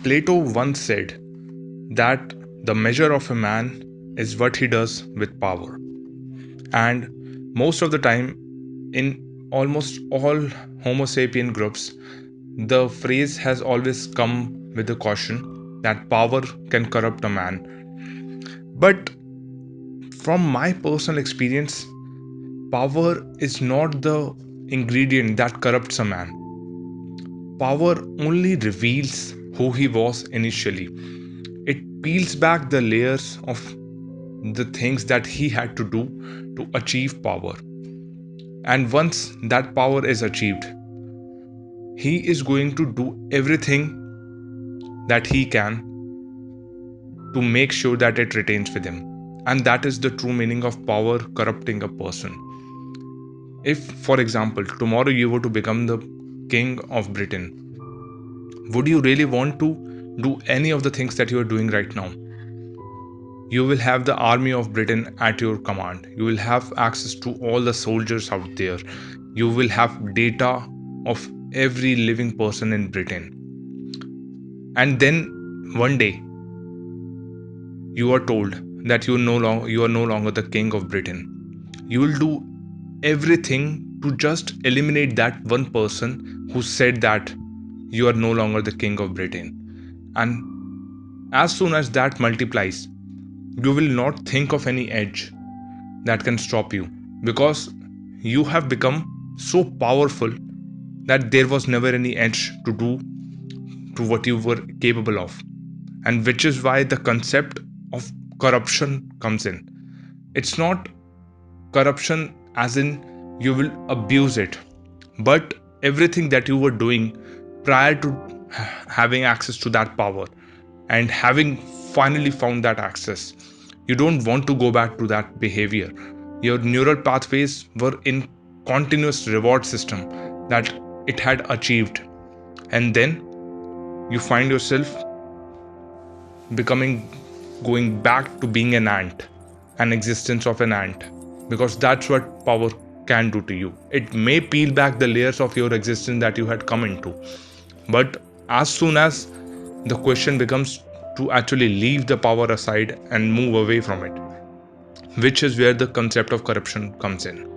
Plato once said that the measure of a man is what he does with power. And most of the time, in almost all Homo sapien groups, the phrase has always come with the caution that power can corrupt a man. But from my personal experience, power is not the ingredient that corrupts a man. Power only reveals who he was initially. It peels back the layers of the things that he had to do to achieve power. And once that power is achieved, he is going to do everything that he can to make sure that it retains with him. And that is the true meaning of power corrupting a person. If, for example, tomorrow you were to become the king of Britain, would you really want to do any of the things that you are doing right now? You will have the army of Britain at your command. You will have access to all the soldiers out there. You will have data of every living person in Britain. And then one day you are told that you are no longer the king of Britain. You will do everything to just eliminate that one person who said that you are no longer the king of Britain. And as soon as that multiplies, you will not think of any edge that can stop you, because you have become so powerful that there was never any edge to do to what you were capable of. And which is why the concept of corruption comes in. It's not corruption as in you will abuse it, but everything that you were doing prior to having access to that power and having finally found that access, you don't want to go back to that behavior. Your neural pathways were in continuous reward system that it had achieved, and then you find yourself becoming going back to being an existence of an ant, because that's what power can do to you. It may peel back the layers of your existence that you had come into, but as soon as the question becomes to actually leave the power aside and move away from it, which is where the concept of corruption comes in.